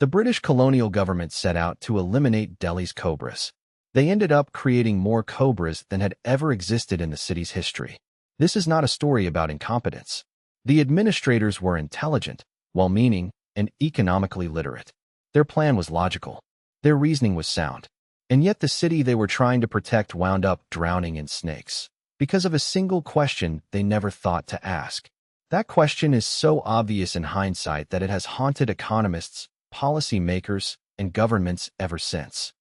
The British colonial government set out to eliminate Delhi's cobras. They ended up creating more cobras than had ever existed in the city's history. This is not a story about incompetence. The administrators were intelligent, well-meaning, and economically literate. Their plan was logical. Their reasoning was sound. And yet the city they were trying to protect wound up drowning in snakes because of a single question they never thought to ask. That question is so obvious in hindsight that it has haunted economists, policymakers, and governments ever since.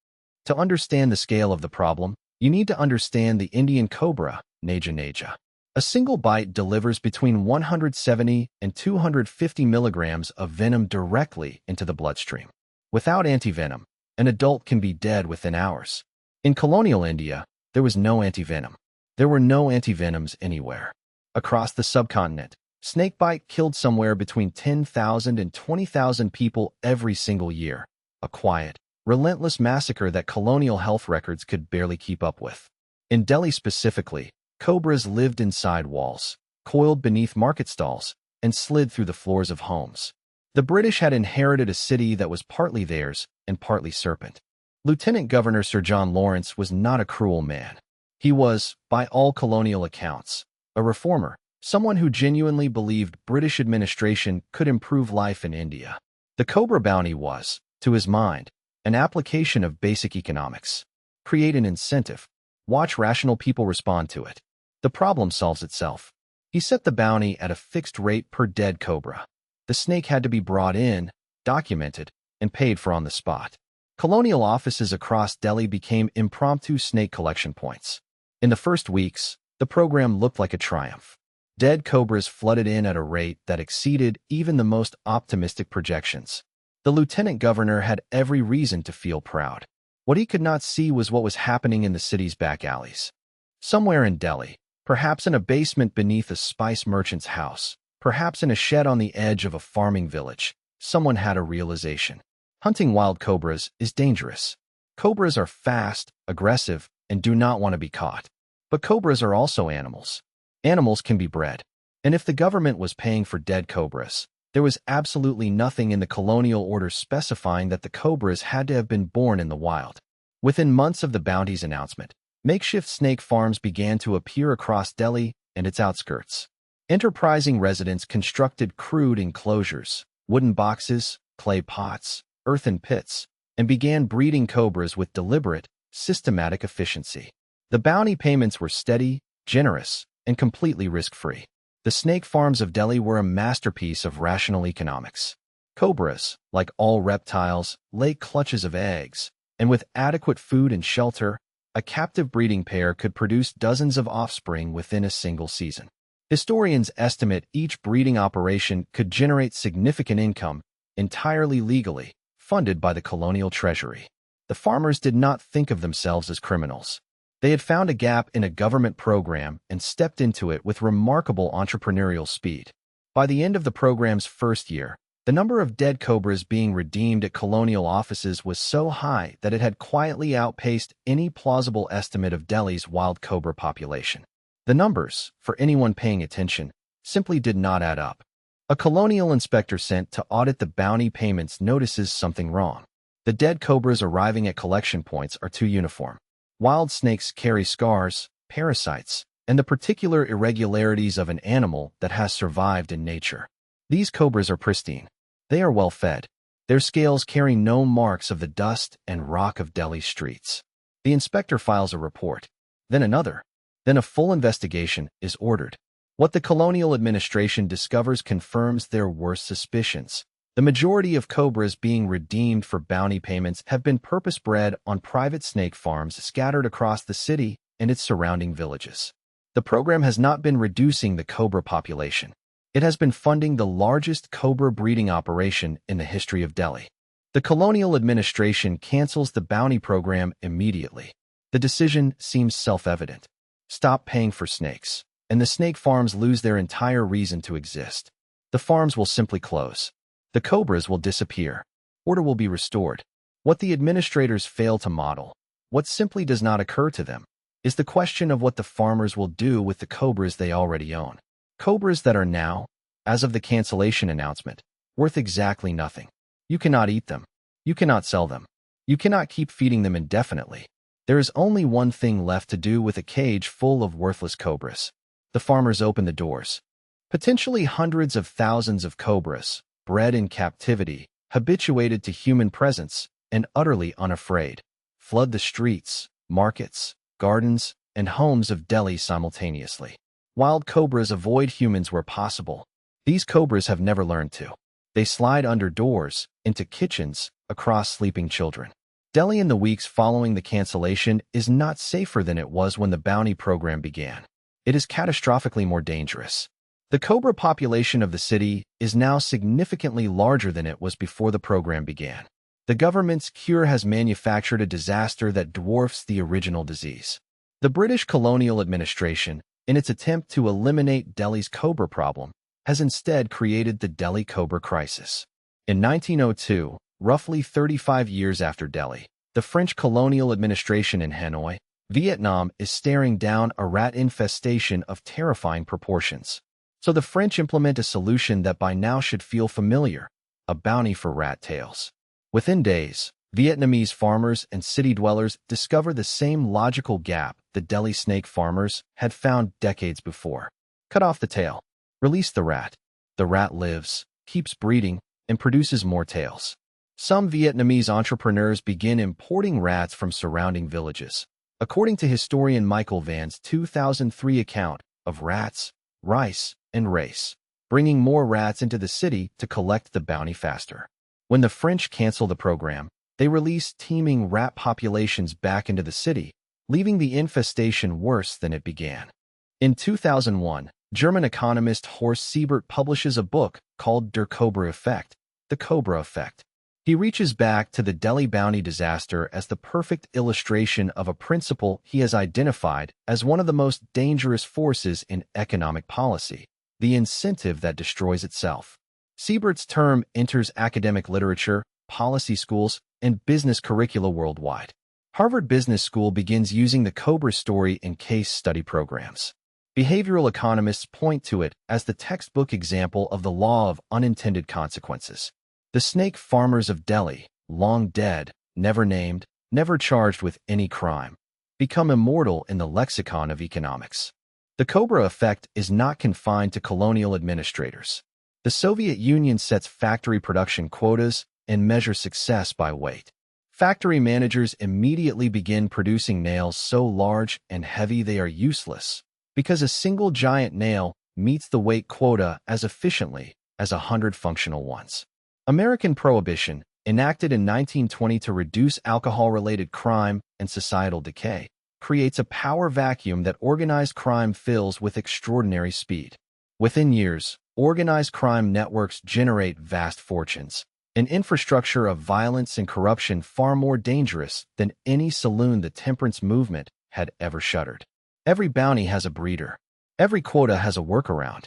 To understand the scale of the problem, you need to understand the Indian cobra, Naja naja. A single bite delivers between 170 and 250 milligrams of venom directly into the bloodstream. Without antivenom, an adult can be dead within hours. In colonial India, there was no antivenom. There were no antivenoms anywhere. Across the subcontinent, snakebite killed somewhere between 10,000 and 20,000 people every single year. A quiet, relentless massacre that colonial health records could barely keep up with. In Delhi specifically, cobras lived inside walls, coiled beneath market stalls, and slid through the floors of homes. The British had inherited a city that was partly theirs and partly serpent. Lieutenant Governor Sir John Lawrence was not a cruel man. He was, by all colonial accounts, a reformer, someone who genuinely believed British administration could improve life in India. The Cobra bounty was, to his mind, an application of basic economics. Create an incentive. Watch rational people respond to it. The problem solves itself. He set the bounty at a fixed rate per dead cobra. The snake had to be brought in, documented, and paid for on the spot. Colonial offices across Delhi became impromptu snake collection points. In the first weeks, the program looked like a triumph. Dead cobras flooded in at a rate that exceeded even the most optimistic projections. The lieutenant governor had every reason to feel proud. What he could not see was what was happening in the city's back alleys. Somewhere in Delhi, perhaps in a basement beneath a spice merchant's house, perhaps in a shed on the edge of a farming village, someone had a realization. Hunting wild cobras is dangerous. Cobras are fast, aggressive, and do not want to be caught. But cobras are also animals. Animals can be bred. And if the government was paying for dead cobras, there was absolutely nothing in the colonial order specifying that the cobras had to have been born in the wild. Within months of the bounty's announcement, makeshift snake farms began to appear across Delhi and its outskirts. Enterprising residents constructed crude enclosures, wooden boxes, clay pots, earthen pits, and began breeding cobras with deliberate, systematic efficiency. The bounty payments were steady, generous, and completely risk-free. The snake farms of Delhi were a masterpiece of rational economics. Cobras, like all reptiles, lay clutches of eggs, and with adequate food and shelter, a captive breeding pair could produce dozens of offspring within a single season. Historians estimate each breeding operation could generate significant income, entirely legally, funded by the colonial treasury. The farmers did not think of themselves as criminals. They had found a gap in a government program and stepped into it with remarkable entrepreneurial speed. By the end of the program's first year, the number of dead cobras being redeemed at colonial offices was so high that it had quietly outpaced any plausible estimate of Delhi's wild cobra population. The numbers, for anyone paying attention, simply did not add up. A colonial inspector sent to audit the bounty payments notices something wrong. The dead cobras arriving at collection points are too uniform. Wild snakes carry scars, parasites, and the particular irregularities of an animal that has survived in nature. These cobras are pristine. They are well fed. Their scales carry no marks of the dust and rock of Delhi streets. The inspector files a report, then another. Then a full investigation is ordered. What the colonial administration discovers confirms their worst suspicions. The majority of cobras being redeemed for bounty payments have been purpose-bred on private snake farms scattered across the city and its surrounding villages. The program has not been reducing the cobra population. It has been funding the largest cobra breeding operation in the history of Delhi. The colonial administration cancels the bounty program immediately. The decision seems self-evident. Stop paying for snakes, and the snake farms lose their entire reason to exist. The farms will simply close. The cobras will disappear. Order will be restored. What the administrators fail to model, what simply does not occur to them, is the question of what the farmers will do with the cobras they already own. Cobras that are now, as of the cancellation announcement, worth exactly nothing. You cannot eat them. You cannot sell them. You cannot keep feeding them indefinitely. There is only one thing left to do with a cage full of worthless cobras. The farmers open the doors. Potentially hundreds of thousands of cobras, bred in captivity, habituated to human presence, and utterly unafraid, flood the streets, markets, gardens, and homes of Delhi simultaneously. Wild cobras avoid humans where possible. These cobras have never learned to. They slide under doors, into kitchens, across sleeping children. Delhi in the weeks following the cancellation is not safer than it was when the bounty program began. It is catastrophically more dangerous. The cobra population of the city is now significantly larger than it was before the program began. The government's cure has manufactured a disaster that dwarfs the original disease. The British colonial administration, in its attempt to eliminate Delhi's cobra problem, has instead created the Delhi cobra crisis. In 1902, roughly 35 years after Delhi, the French colonial administration in Hanoi, Vietnam, is staring down a rat infestation of terrifying proportions. So the French implement a solution that by now should feel familiar: a bounty for rat tails. Within days, Vietnamese farmers and city dwellers discover the same logical gap the Delhi snake farmers had found decades before. Cut off the tail. Release the rat. The rat lives, keeps breeding, and produces more tails. Some Vietnamese entrepreneurs begin importing rats from surrounding villages. According to historian Michael Van's 2003 account of Rats, Rice, and Race, bringing more rats into the city to collect the bounty faster. When the French cancel the program, they release teeming rat populations back into the city, leaving the infestation worse than it began. In 2001, German economist Horst Siebert publishes a book called Der Cobra Effect, The Cobra Effect. He reaches back to the Delhi bounty disaster as the perfect illustration of a principle he has identified as one of the most dangerous forces in economic policy: the incentive that destroys itself. Siebert's term enters academic literature, policy schools, and business curricula worldwide. Harvard Business School begins using the Cobra story in case study programs. Behavioral economists point to it as the textbook example of the law of unintended consequences. The snake farmers of Delhi, long dead, never named, never charged with any crime, become immortal in the lexicon of economics. The Cobra effect is not confined to colonial administrators. The Soviet Union sets factory production quotas and measures success by weight. Factory managers immediately begin producing nails so large and heavy they are useless, because a single giant nail meets the weight quota as efficiently as 100 functional ones. American Prohibition, enacted in 1920 to reduce alcohol-related crime and societal decay, creates a power vacuum that organized crime fills with extraordinary speed. Within years, organized crime networks generate vast fortunes, an infrastructure of violence and corruption far more dangerous than any saloon the temperance movement had ever shuttered. Every bounty has a breeder. Every quota has a workaround.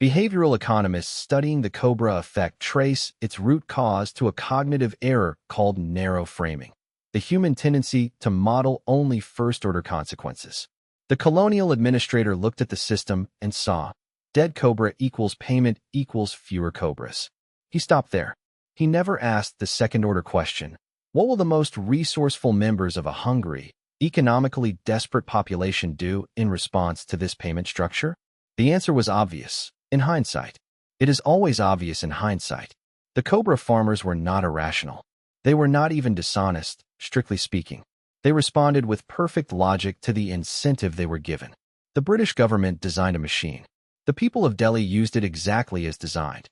Behavioral economists studying the Cobra effect trace its root cause to a cognitive error called narrow framing, the human tendency to model only first-order consequences. The colonial administrator looked at the system and saw dead cobra equals payment equals fewer cobras. He stopped there. He never asked the second-order question: what will the most resourceful members of a hungry, economically desperate population do in response to this payment structure? The answer was obvious. In hindsight, it is always obvious in hindsight. The Cobra farmers were not irrational. They were not even dishonest, strictly speaking. They responded with perfect logic to the incentive they were given. The British government designed a machine. The people of Delhi used it exactly as designed.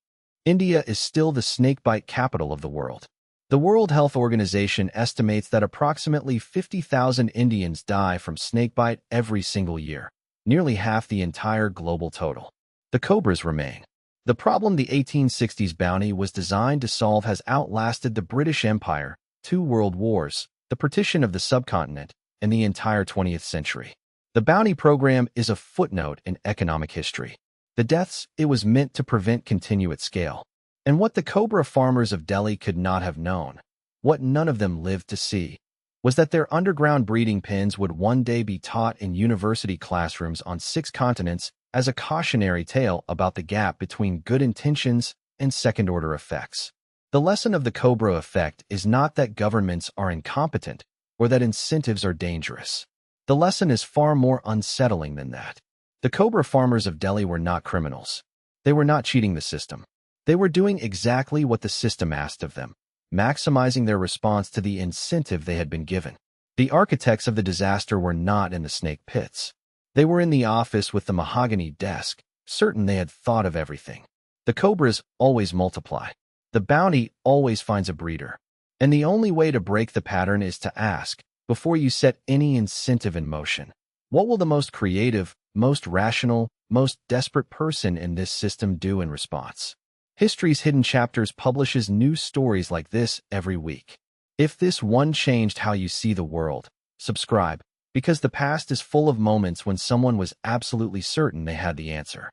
India is still the snakebite capital of the world. The World Health Organization estimates that approximately 50,000 Indians die from snakebite every single year, nearly half the entire global total. The cobras remain. The problem the 1860s bounty was designed to solve has outlasted the British Empire, 2 world wars, the partition of the subcontinent, and the entire 20th century. The bounty program is a footnote in economic history. The deaths it was meant to prevent continue at scale. And what the Cobra farmers of Delhi could not have known, what none of them lived to see, was that their underground breeding pens would one day be taught in university classrooms on 6 continents as a cautionary tale about the gap between good intentions and second-order effects. The lesson of the Cobra effect is not that governments are incompetent or that incentives are dangerous. The lesson is far more unsettling than that. The Cobra farmers of Delhi were not criminals. They were not cheating the system. They were doing exactly what the system asked of them, maximizing their response to the incentive they had been given. The architects of the disaster were not in the snake pits. They were in the office with the mahogany desk, certain they had thought of everything. The Cobras always multiply. The bounty always finds a breeder. And the only way to break the pattern is to ask, before you set any incentive in motion, what will the most creative, most rational, most desperate person in this system do in response? History's Hidden Chapters publishes new stories like this every week. If this one changed how you see the world, subscribe, because the past is full of moments when someone was absolutely certain they had the answer.